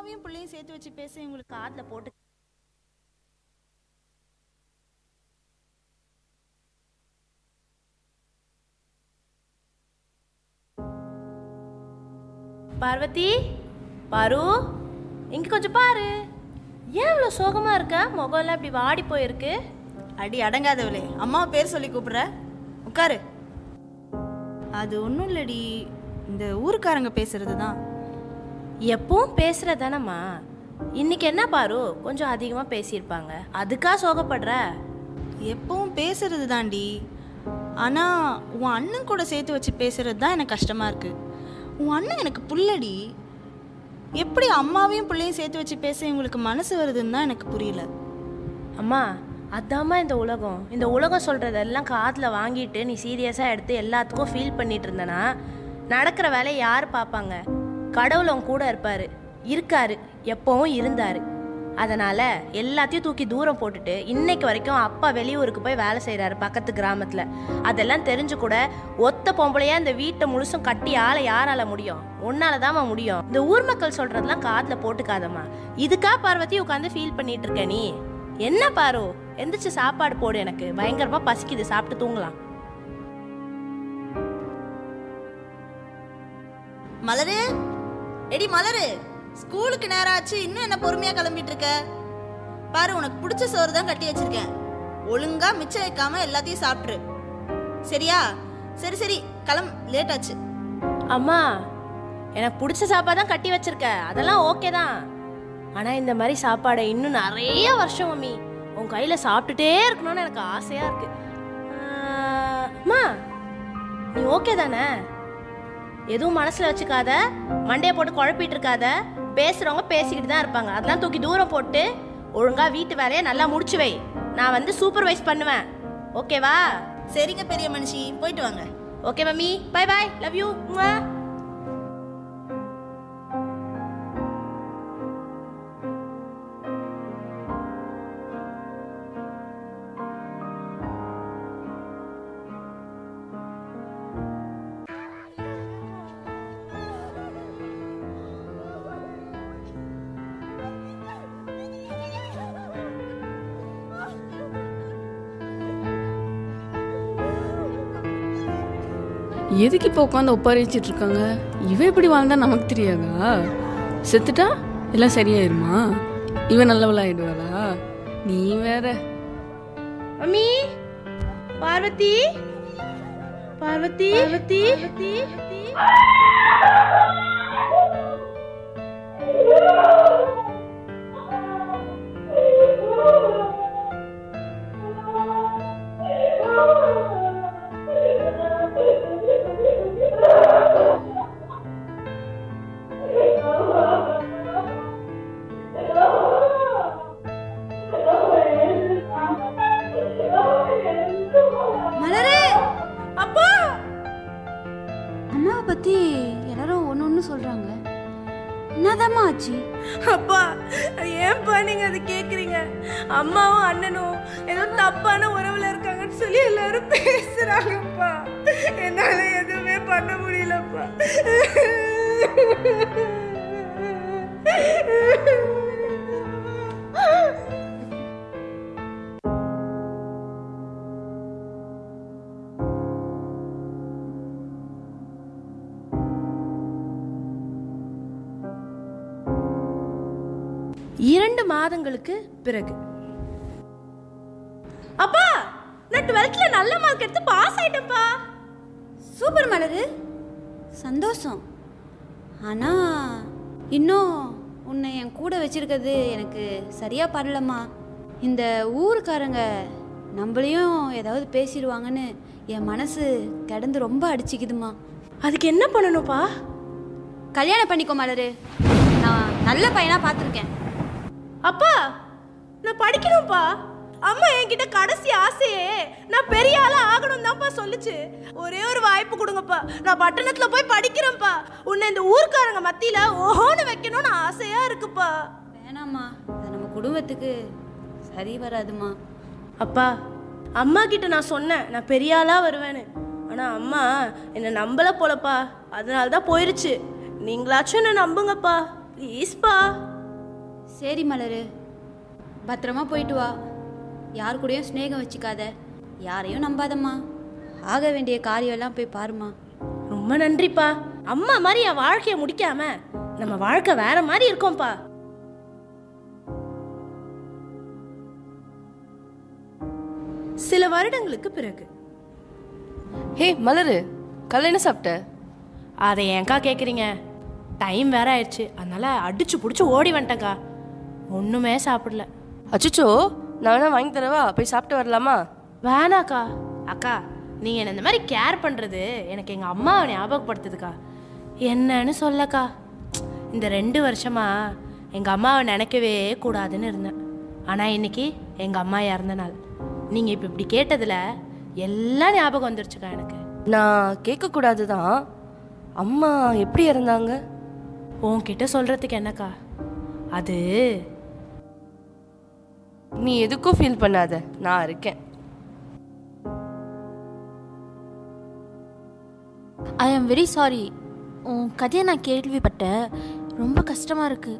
அம்மாவையும் பிள்ளையும் சேர்த்து வச்சு பேச உங்களுக்கு காதுல போட்டு பார்வதி, பாரு, இங்க கொஞ்சம் பாரு. ஏன் இவ்வளோ சோகமா இருக்க? முகம்லாம் இப்படி வாடி போயிருக்கு. அடி அடங்காதவளே, அம்மா பேர் சொல்லி கூப்பிடுற, உட்காரு. அது ஒன்றும் இல்லடி, இந்த ஊருக்காரங்க பேசுறது தான். எப்பவும் பேசுறதானம்மா. இன்னைக்கு என்ன பாரு, கொஞ்சம் அதிகமாக பேசியிருப்பாங்க, அதுக்கா சோகப்படுற? எப்பவும் பேசுறது தாண்டி, ஆனால் உன் அண்ணன் கூட சேர்த்து வச்சு பேசுறது தான் எனக்கு கஷ்டமாக இருக்குது. உன் அண்ணன் எனக்கு புள்ளடி. எப்படி அம்மாவையும் பிள்ளையும் சேர்த்து வச்சு பேச உங்களுக்கு மனசு வருதுன்னு தான் எனக்கு புரியல. அம்மா, அதாம்மா இந்த உலகம். இந்த உலகம் சொல்கிறதெல்லாம் காதில் வாங்கிட்டு நீ சீரியஸாக எடுத்து எல்லாத்துக்கும் ஃபீல் பண்ணிட்டு இருந்தனா நடக்கிற வேலையை யார் பார்ப்பாங்க? கடவுள் உன் கூட இருப்பார், இருக்காரு, எப்பவும் இருந்தார். அதனால் எல்லாத்தையும் தூக்கி தூரம் போட்டுட்டு இன்னைக்கு வரைக்கும் அப்பா வெளியூருக்கு போய் வேலை செய்கிறாரு பக்கத்து கிராமத்தில். அதெல்லாம் தெரிஞ்சு கூட ஒத்த பொம்பளையா இந்த வீட்டை முழுசும் கட்டி ஆள யாரால முடியும்? உன்னால தான்மா முடியும். இந்த ஊர் மக்கள் சொல்கிறதெல்லாம் காதில் போட்டுக்காதம்மா. இதுக்கா பார்வதி உட்காந்து ஃபீல் பண்ணிட்டு இருக்க நீ? என்ன பாரு, எந்திரிச்சு சாப்பாடு போடு, எனக்கு பயங்கரமாக பசிக்குது, சாப்பிட்டு தூங்கலாம். மலரு, எடி மலரு, ஸ்கூலுக்கு நேரம் ஆச்சு, இன்னும் என்ன பொறுமையா கிளம்பிட்டு இருக்க? பாரு, உனக்கு பிடிச்ச சோறு தான் கட்டி வச்சிருக்கேன். ஒழுங்கா மிச்சம் வைக்காம எல்லாத்தையும் சாப்பிட்ரு, சரியா? சரி சரி, லேட் ஆச்சு. அம்மா, எனக்கு பிடிச்ச சாப்பாடு தான் கட்டி வச்சிருக்க, அதெல்லாம் ஓகே தான். ஆனால் இந்த மாதிரி சாப்பாடை இன்னும் நிறைய வருஷம் மம்மி உன் கையில் சாப்பிட்டுட்டே இருக்கணும்னு எனக்கு ஆசையாக இருக்கு. அம்மா, நீ ஓகே தானே? எதுவும் மனசில் வச்சுக்காத, மண்டையை போட்டு குழப்பிட்டு இருக்காத. பேசுகிறவங்க பேசிக்கிட்டு தான் இருப்பாங்க, அதெல்லாம் தூக்கி தூரம் போட்டு ஒழுங்கா வீட்டு வேலையை நல்லா முடிச்சு வை. நான் வந்து சூப்பர்வைஸ் பண்ணுவேன், ஓகேவா? சரிங்க பெரிய மனுஷி, போயிட்டு வாங்க. Okay mummy, bye bye, love you. எதுக்கு இப்போ உட்காந்து ஒப்பாரி வச்சிட்டு இருக்காங்க? இவன் எப்படி வாழ்ந்தா நமக்கு தெரியாதா? செத்துட்டா எல்லாம் சரியாயிருமா? இவன் நல்லவளாயிடுவாளா? நீ வேற. மம்மி, பார்வதி, பார்வதி, பார்வதி. மலரு, அப்பா, அம்மாவை பத்தி எல்லாரும் ஒன்னு சொல்றாங்க. என்னதாம்மா ஆச்சு? அப்பா, ஏன்பா நீங்க அதை கேக்குறீங்க? அம்மாவும் அண்ணனும் ஏதோ தப்பான உறவுல இருக்காங்கன்னு சொல்லி எல்லாரும் பேசுறாங்கப்பா. என்னால எதுவுமே பண்ண முடியலப்பா. இரண்டு மாதங்களுக்கு பிறகு, அப்பா, நான் 12th நல்ல மார்க் எடுத்து பாஸ் ஆயிட்டேன்ப்பா. சூப்பர் மலரு, சந்தோஷம். ஆனா இன்னும் உன்னை என் கூட வச்சிருக்கிறது எனக்கு சரியா படலம்மா. இந்த ஊருக்காரங்க நம்மளையும் ஏதாவது பேசிடுவாங்கன்னு என் மனசு கிடந்து ரொம்ப அடிச்சுக்குதுமா. அதுக்கு என்ன பண்ணணும்ப்பா? கல்யாணம் பண்ணிக்கோ மலரு, நான் நல்ல பையனா பார்த்துருக்கேன். அப்பா, நான் படிக்கணும்ப்பா. அம்மா என்கிட்ட கடைசி ஆசையே நான் பெரிய ஆளா ஆகணும் தான்ப்பா சொல்லுச்சு. ஒரே ஒரு வாய்ப்பு கொடுங்கப்பா, நான் பட்டணத்துல போய் படிக்கிறேன்ப்பா. உன்னை இந்த ஊர்க்காரங்க மத்தியில ஓஹோன்னு வைக்கணும்னு ஆசையா இருக்குப்பா. வேணாம்மா, அது நம்ம குடும்பத்துக்கு சரி வராதுமா. அப்பா, அம்மா கிட்ட நான் சொன்னேன் நான் பெரிய ஆளா வருவேன்னு. ஆனா அம்மா என்னை நம்பல போலப்பா, அதனால தான் போயிருச்சு. நீங்களாச்சும் என்ன நம்புங்கப்பா, ப்ளீஸ்ப்பா. சரி மலரு, பத்திரமா போயிட்டு வா. யார் கூடயும் ஸ்நேகம் வச்சுக்காத, யாரையும் நம்பாதம்மா. ஆக வேண்டிய காரியம் எல்லாம் போய் பாருமா. ரொம்ப நன்றிப்பா. அம்மா மாதிரி என் வாழ்க்கையை முடிக்காம நம்ம வாழ்க்கை வேற மாதிரி இருக்கோம்ப்பா. சில வருடங்களுக்கு பிறகு. ஹே மலரு, காலைல என்ன சாப்பிட்ட? அதை ஏன்க்கா கேட்குறீங்க? டைம் வேற ஆயிடுச்சு, அதனால அடிச்சு பிடிச்சி ஓடி வந்துட்டேங்க்கா. ஒன்றுமே சாப்பிடல. அச்சுச்சோ, நான் வேணா வாங்கி தரவா? போய் சாப்பிட்டு வரலாமா? வேணாக்கா. அக்கா, நீங்கள் என்ன இந்த மாதிரி கேர் பண்ணுறது எனக்கு எங்கள் அம்மாவை ஞாபகப்படுத்துதுக்கா. என்னன்னு சொல்லக்கா, இந்த 2 வருஷமா எங்கள் அம்மாவை நினைக்கவே கூடாதுன்னு இருந்தேன். ஆனால் இன்னைக்கு எங்கள் அம்மா இறந்த நாள். நீங்கள் இப்போ இப்படி கேட்டதில் எல்லாம் ஞாபகம் வந்துருச்சுக்கா எனக்கு. நான் கேட்கக்கூடாது தான். அம்மா எப்படி இறந்தாங்க? உன்கிட்ட சொல்கிறதுக்கு என்னக்கா, அது நீ எதுக்கும் ஃபீல் பண்ணாத, நான் இருக்கேன். ஐ ஆம் வெரி சாரி. உன் கதையை நான் கேள்விப்பட்டேன், ரொம்ப கஷ்டமாக இருக்கு.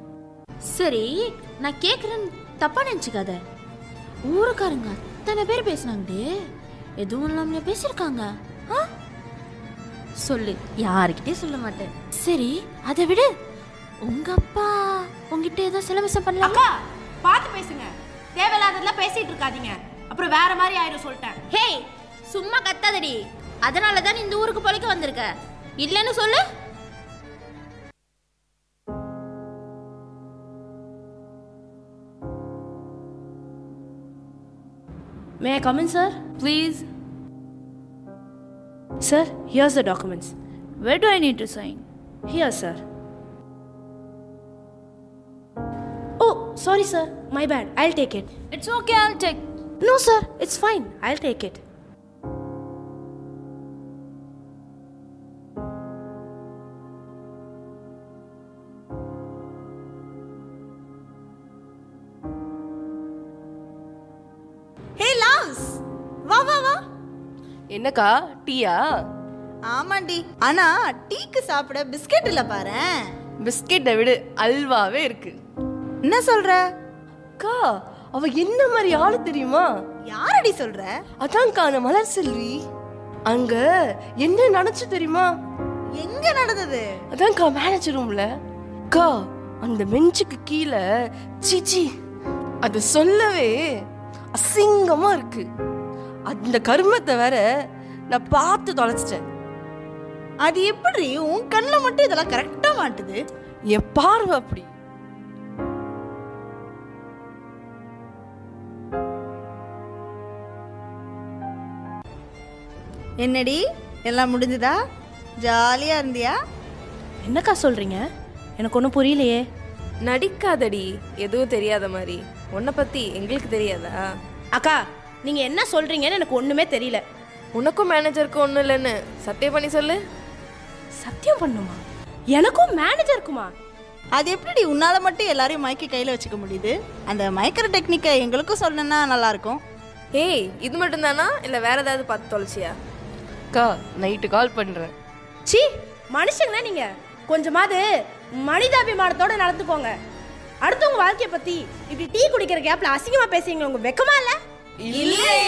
சரி, நான் கேட்குறேன்னு தப்பாக நினச்சிக்காத. ஊருக்காரங்க அத்தனை பேர் பேசுனாங்கடே, எதுவும் இல்லாமலே பேசியிருக்காங்க. ஆ சொல்லு, யாருக்கிட்டே சொல்ல மாட்டேன். சரி, அதை விடு. உங்கள் அப்பா உங்ககிட்ட ஏதோ சிலமிசம் பண்ணலாம். அக்கா பார்த்து பேசுங்க, தேவையில்லாததெல்லாம் பேசிட்டு இருக்காதீங்க, அப்புறம் வேற மாதிரி ஆயிரும் சொல்லிட்டேன். ஹே, சும்மா கத்தாதடி. அதனால தான் இந்த ஊருக்கு பொழைக்க வந்திருக்க. இல்லைன்னு சொல்லு. May I come in, sir? Please. Sir, here's the documents. Where do I need to sign? Here, sir. Oh, sorry, sir. My bad. I'll take it. It's okay, I'll take. No, sir. It's fine. I'll take it. Hey, Loves! வா வா வா. என்னக்கா, டீயா? ஆமாண்டி, ஆனா டீக்கு சாப்பிட biscuit இல்ல பாரேன். பிஸ்கெட்டை விடு, அல்வாவே இருக்கு. என்ன சொல்ற? அக்கா, அவ என்ன மாதிரி ஆளு தெரியுமா? யாரடி சொல்ற? அதான்க்கா, அந்த மலர் செல்வி. அங்க என்ன நடந்துச்சு தெரியுமா? எங்க நடந்தது? அதான்க்கா, மேனேஜர் ரூம்ல. அக்கா, அந்த பெஞ்சுக்கு கீழே சீச்சி, அது சொல்லவே அசிங்கமா இருக்கு. அந்த கருமத்தை வேற நான் பார்த்து தொலைச்சிட்டேன். அது எப்படி உன் கண்ணில் மட்டும் இதெல்லாம் கரெக்டா மாட்டுது? என் பார்வை அப்படி. என்னடி, எல்லாம் முடிஞ்சுதா? ஜாலியா இருந்தியா? என்னக்கா சொல்றீங்க? எனக்கு ஒன்றும் புரியலையே. நடிக்காதடி, எதுவும் தெரியாத மாதிரி. உன்னை பத்தி எங்களுக்கு தெரியாதா? அக்கா, நீங்க என்ன சொல்றீங்கன்னு எனக்கு ஒண்ணுமே தெரியல. உனக்கும் மேனேஜருக்கும் ஒன்றும் இல்லைன்னு சத்தியம் பண்ணி சொல்லு. சத்தியம் பண்ணுமா? எனக்கும் மேனேஜருக்குமா? அது எப்படி உன்னால மட்டும் எல்லாரையும் மயக்கி கையில வச்சுக்க முடியுது? அந்த மயக்கிற டெக்னிக்கை எங்களுக்கும் சொல்லணும்னா நல்லா இருக்கும். ஏய், இது மட்டும் தானா இல்லை வேற ஏதாவது பார்த்து தொலைச்சியா? அக்கா, நைட்டு கால் பண்றேன். சீ, மனுஷங்களா நீங்க? கொஞ்சமாவது மனிதாபிமானத்தோட நடந்துக்கோங்க. அடுத்தவங்க வாழ்க்கைய பத்தி இப்படி டீ குடிக்கிற கேப்ல அசிங்கமா பேசுறீங்க, உங்க வெக்கமா இல்ல? இல்லையே.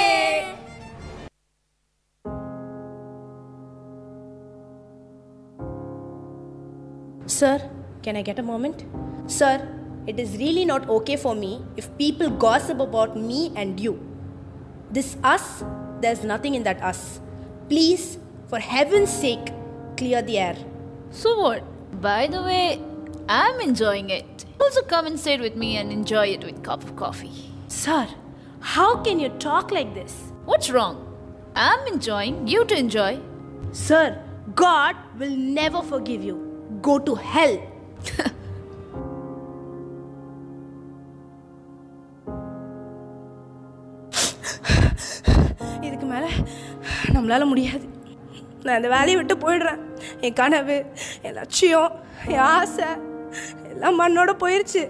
Sir, can I get a moment? Sir, it is really not okay for me if people gossip about me and you. This us, there's nothing in that us. Please, for heaven's sake, clear the air. So what? By the way, I'm enjoying it. Also come and sit with me and enjoy it with a cup of coffee. Sir, how can you talk like this? What's wrong? I'm enjoying, you to enjoy. Sir, God will never forgive you. Go to hell. இதுக்கு மேலே நம்மளால முடியாது. நான் அந்த வேலையை விட்டு போயிடுறேன். என் கனவு, என் லட்சியம், என் ஆசை எல்லாம் மண்ணோட போயிடுச்சு.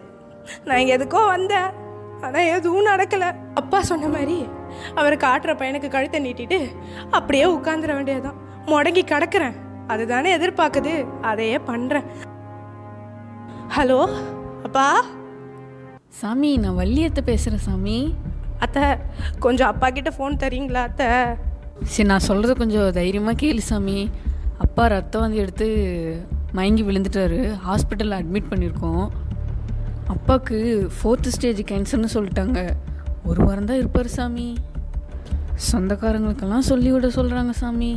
நான் இங்கே எதுக்கோ வந்தேன், ஆனால் எதுவும் நடக்கலை. அப்பா சொன்ன மாதிரி அவரை காட்டுற பையனுக்கு கழுத்தை நீட்டிட்டு அப்படியே உட்காந்துட வேண்டியதுதான். முடங்கி கிடக்கிறேன், அதுதானே எதிர்பார்க்குது, அதையே பண்ணுறேன். ஹலோ அப்பா, சாமி, நான் வள்ளியத்தை பேசுகிறேன் சாமி. அத்தை, கொஞ்சம் அப்பா கிட்ட ஃபோன் தரீங்களா அத்தை? சரி, நான் சொல்கிறத கொஞ்சம் தைரியமாக கேளு சாமி. அப்பா ரத்தம் வந்து எடுத்து மயங்கி விழுந்துட்டாரு. ஹாஸ்பிட்டலில் அட்மிட் பண்ணியிருக்கோம். அப்பாவுக்கு 4th ஸ்டேஜ் கேன்சர்னு சொல்லிட்டாங்க. 1 வாரம் தான் இருப்பார் சாமி. சொந்தக்காரங்களுக்கெல்லாம் சொல்லிவிட சொல்கிறாங்க சாமி.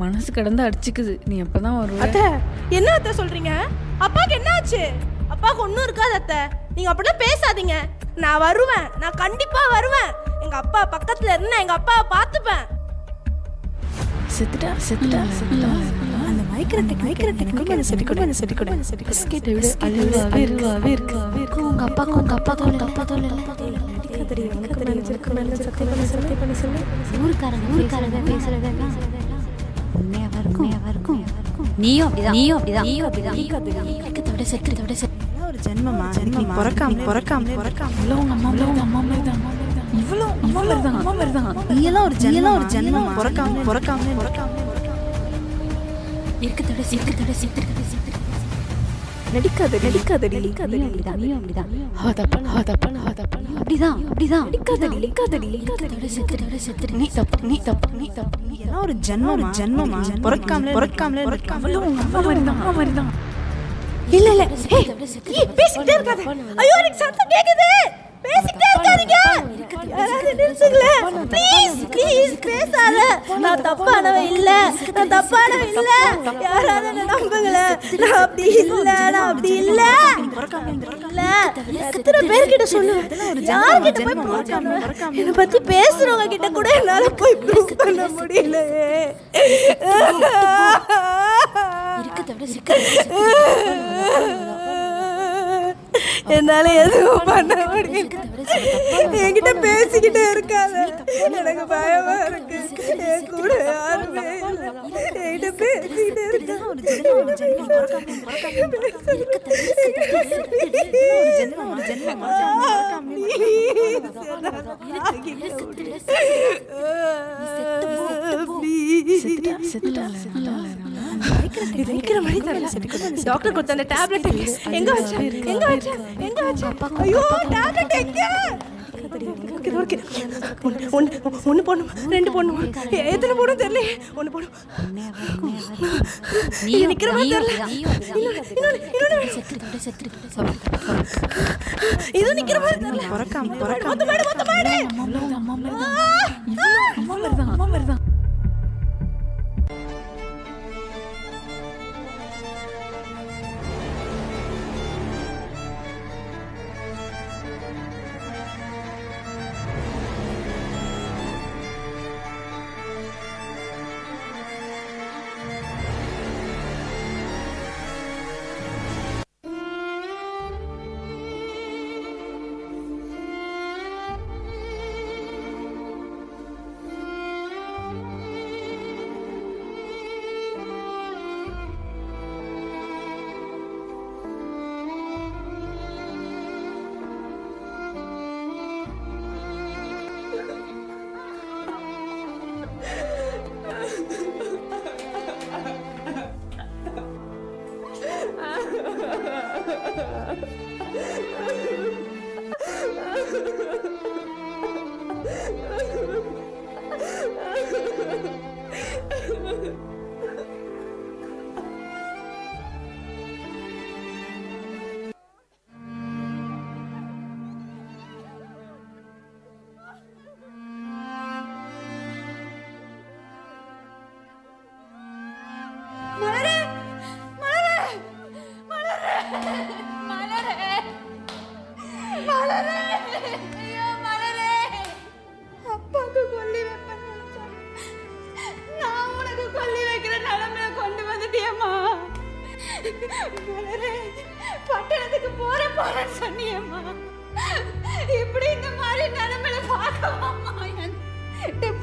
மனசு கடந்து அடிச்சுக்குது. நீ எப்போ தான் வருவ? அத்தை, என்ன அத்தை சொல்கிறீங்க? அப்பாவுக்கு என்ன ஆச்சு? அப்பாவுக்கு ஒன்றும் இருக்காது அத்தை. நீங்கள் அப்படிலாம் பேசாதீங்க. நான் வருவேன், நான் கண்டிப்பாக வருவேன். எங்கள் அப்பா பக்கத்தில் இருந்து எங்கள் அப்பாவை பார்த்துப்பேன். செத்துட்டா செத்துட்டா செத்துட்டா. அந்த பிஸ்கெட்டை விட அழுவாவே இருக்கு. உங்க அப்பா தோல் ஊருக்காரங்க பேசுறதெல்லாம் உண்மையாவா இருக்கும். நீயும் அப்படிதான். இருக்கத்தோட செத்துறதோட ஒரு ஜென்மமா நீ பிறக்காமலே உங்க அம்மா மாதிரி தான். இவ்வளோ மாதிரி தான். நீ எல்லாம் ஒரு ஜென்மமா பிறக்காமலே இருக்கத்தோட செத்துறதோட நடிக்காதடி. நீயும் அப்படிதான். அவ தப்பான அப்படிதான் இருக்கத்தோட செத்துறதோட நீ தப்பு. எல்லாம் ஒரு ஜென்மமா பிறக்காமலே உங்க அம்மா மாதிரி தான். இல்ல பேசிக்கிட்டே இருக்காத. ஐயோ, எனக்கு சத்தம் கேக்குது. பேசிக்கிட்டே இருக்காதீங்க. யாராவது நிறுத்துங்களேன். ப்ளீஸ் பேசாத. நான் தப்பானவ இல்ல. யாராவது என்ன நம்புங்களேன். நான் அப்படி இல்ல. எத்தனை பேர்கிட்ட சொல்லுவேன். யார்கிட்ட போய் என்னை பத்தி பேசுறவங்க கிட்ட கூட என்னால போய் ப்ரூவ் பண்ண முடியலையே. என்னால எதுவும் பண்ண முடியல. என்கிட்ட பேசிக்கிட்டே இருக்காத. எனக்கு பயமா இருக்கு. என் கூட யாருமே என்கிட்ட பேசிக்கிட்டே இருக்காத. டாக்டர் கொடுத்த அந்த டேப்லெட் எங்க வச்ச? ஐயோ, டேப்லெட் எங்க? ஒன்னு போடணும், 2 போடணும், எத்தனை போடும் தெரியல. 1 போடும். நிக்கிற மாதிரி தெரியல. இது நிக்கிற மாதிரி தெரியல. மொத்த மாடு. அம்மா மாதிரி தான். பட்டணத்துக்கு போறேன்னு சொன்னியம்மா. இப்படி இந்த மாதிரி நிலைமையில பார்க்கவாமா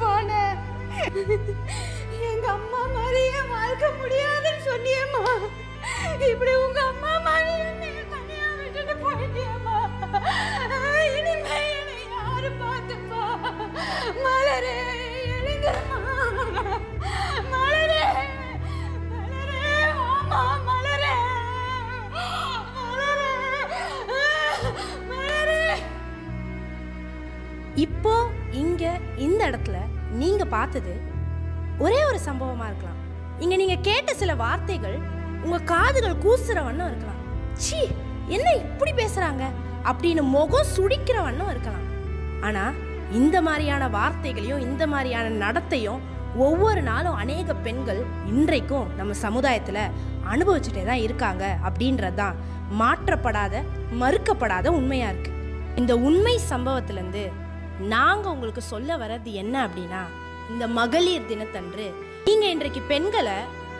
போன? எங்க அம்மா மாதிரி என் வாழ்க்கை முடியாதுன்னு சொன்னியம்மா. இப்படி உங்க அம்மா மாதிரி தனியா விட்டுட்டு போயிட்டியம்மா. இனிமே என்னை யாரு பார்த்துப்பா? மலரே, எழுங்கம்மா. மலரே, ஆமா மலரே. மலரே, இப்போ இங்க இந்த இடத்துல நீங்க பார்த்தது ஒரே ஒரு சம்பவமா இருக்கலாம். இங்க நீங்க கேட்ட சில வார்த்தைகள் உங்க காதுகள் கூசுற வண்ணம் இருக்கலாம். சீ, என்ன இப்படி பேசுறாங்க அப்படின்னு முகம் சுடிக்கிற வண்ணம் இருக்கலாம். ஆனா இந்த மாதிரியான வார்த்தைகளையும் இந்த மாதிரியான நடத்தையும் ஒவ்வொரு நாளும் அநேக பெண்கள் இன்றைக்கும் நம்ம சமுதாயத்துல அனுபவிச்சுட்டே தான் இருக்காங்க அப்படின்றதுதான் மாற்றப்படாத மறுக்கப்படாத உண்மையா இருக்கு. இந்த உண்மை சம்பவத்திலேருந்து நாங்கள் உங்களுக்கு சொல்ல வர்றது என்ன அப்படின்னா, இந்த மகளிர் தினத்தன்று நீங்கள் இன்றைக்கு பெண்களை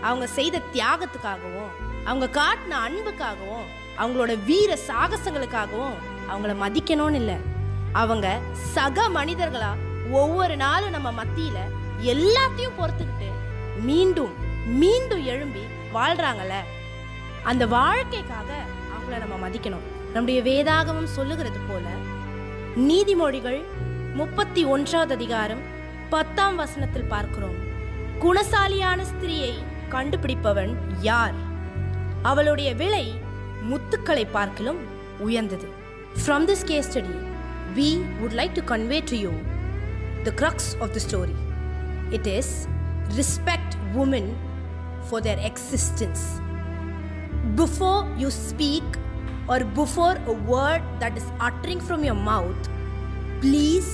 அவங்க செய்த தியாகத்துக்காகவும் அவங்க காட்டின அன்புக்காகவும் அவங்களோட வீர சாகசங்களுக்காகவும் அவங்கள மதிக்கணும்னு இல்லை, அவங்க சக மனிதர்களா ஒவ்வொரு நாளும் நம்ம மத்தியில எல்லாத்தையும் பொறுத்துக்கிட்டு மீண்டும் மீண்டும் எழும்பி வாழ்றாங்கல்ல, அந்த வாழ்க்கைக்காக அவங்கள நம்ம மதிக்கணும். நம்முடைய வேதாகமம் சொல்லுகிறது போல நீதிமொழிகள் 31வது அதிகாரம் 10ஆம் வசனத்தில் பார்க்கிறோம், குணசாலியான ஸ்திரியை கண்டுபிடிப்பவன் யார்? அவளுடைய விலை முத்துக்களை பார்க்கிலும் உயர்ந்தது. From this case study, we would like to convey to you the crux of the story. It is respect women for their existence. Before you speak or before a word that is uttering from your mouth, please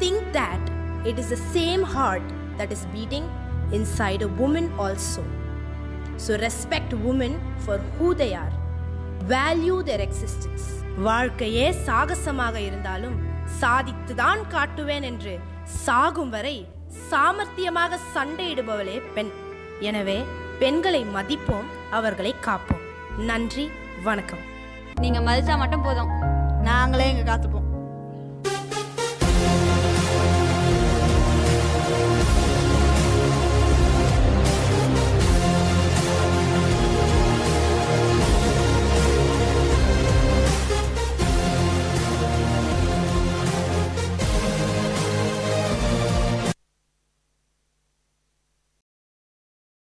think that it is the same heart that is beating inside a woman also. So respect women for who they are. Value their existence. வாழ்க்கையே சாகசமாக இருந்தாலும் சாதித்துதான் காட்டுவேன் என்று சாகும் வரை சாமர்த்தியமாக சண்டையிடுபவளே பெண். எனவே பெண்களை மதிப்போம், அவர்களை காப்போம். நன்றி, வணக்கம். நீங்க மதிச்சா மட்டும் போதும், நாங்களே இங்க காத்துப்போம்.